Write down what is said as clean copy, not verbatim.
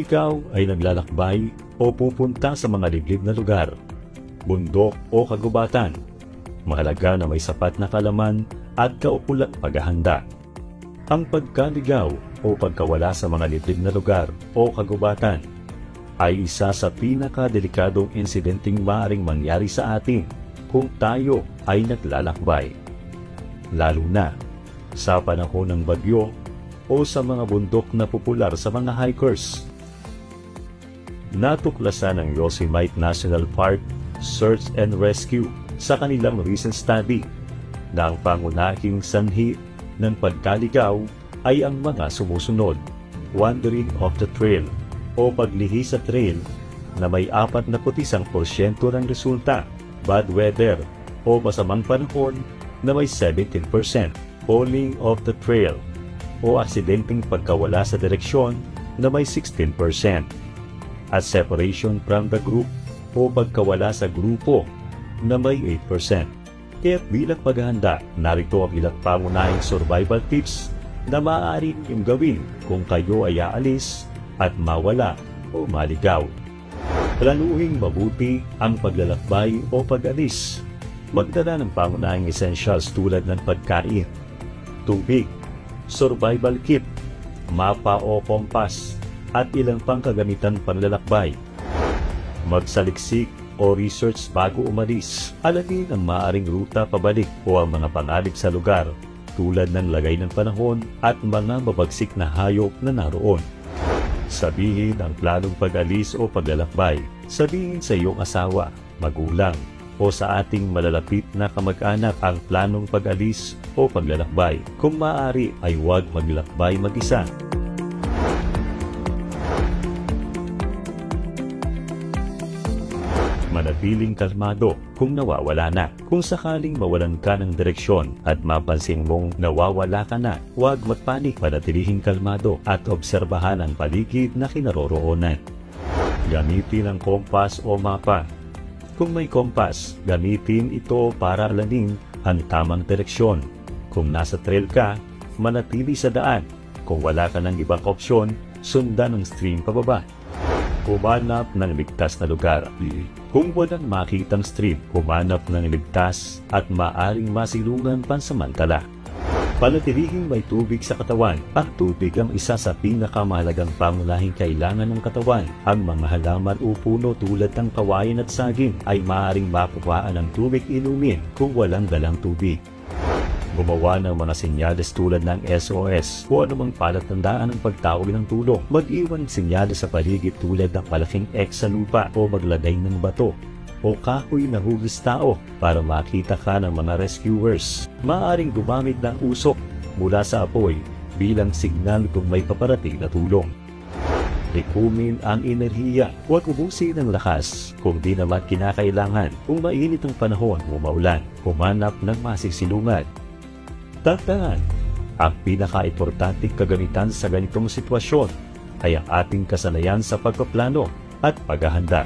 ikaw ay naglalakbay o pupunta sa mga liblib na lugar, bundok o kagubatan, mahalaga na may sapat na kalaman at kaukulang paghahanda. Ang pagkaligaw o pagkawala sa mga liblib na lugar o kagubatan ay isa sa pinakadelikadong insidenteng maaaring mangyari sa atin kung tayo ay naglalakbay. Lalo na sa panahon ng bagyo o sa mga bundok na popular sa mga hikers. Natuklasan ng Yosemite National Park Search and Rescue sa kanilang recent study na ang pangunahing sanhi ng pagkaligaw ay ang mga sumusunod: wandering off the trail o paglihi sa trail na may 41% ng resulta, bad weather o masamang panahon na may 17%, falling off the trail o aksidenteng pagkawala sa direksyon na may 16%, at separation from the group o pagkawala sa grupo na may 8%. Kaya bilang paghahanda, narito ang ilang pangunahing survival tips na maaari niyong gawin kung kayo ay aalis at mawala o maligaw. Planuhin mabuti ang paglalakbay o pag-alis. Magdala ng pangunahing essentials tulad ng pagkain, tubig, survival kit, mapa o kompas, at ilang pang kagamitan panlalakbay. Magsaliksik o research bago umalis. Alamin ang maaaring ruta pabalik o ang mga panganib sa lugar tulad ng lagay ng panahon at mga mabagsik na hayop na naroon. Sabihin ang planong pag-alis o paglalakbay. Sabihin sa iyong asawa, magulang, o sa ating malalapit na kamag-anak ang planong pag-alis o paglalakbay. Kung maaari ay huwag maglakbay mag-isa. Manatiling kalmado kung nawawala na. Kung sakaling mawalan ka ng direksyon at mapansin mong nawawala ka na, huwag magpanik. Manatilihing kalmado at obserbahan ang paligid na kinaroroonan. Gamitin ang kompas o mapa. Kung may kompas, gamitin ito para alamin ang tamang direksyon. Kung nasa trail ka, manatili sa daan. Kung wala ka ng ibang opsyon, sundan ang stream pababa. Humanap ng ligtas na lugar. Kung walang makitang stream, humanap ng ligtas at maaring masilungan pansamantala. Panatilihing may tubig sa katawan. Ang tubig ang isa sa pinakamahalagang pangunahing kailangan ng katawan. Ang mga halaman o puno tulad ng kawayan at saging ay maaaring makuhaan ng tubig inumin kung walang dalang tubig. Gumawa ng mga senyales tulad ng SOS o anumang palatandaan ng pagtawag ng tulong. Mag-iwan ng senyales sa paligid tulad ng malaking X sa lupa o maglagay ng bato o kahoy na hugis tao para makita ka ng mga rescuers. Maaaring gumamit ng usok mula sa apoy bilang signal kung may paparating na tulong. Likumin ang enerhiya. Huwag ubusin ang lakas kung di naman kinakailangan. Kung mainit ang panahon o maulan, humanap ng masisilungan. Tandaan, ang pinaka-importanting kagamitan sa ganitong sitwasyon ay ang ating kasanayan sa pagpaplano at paghahanda.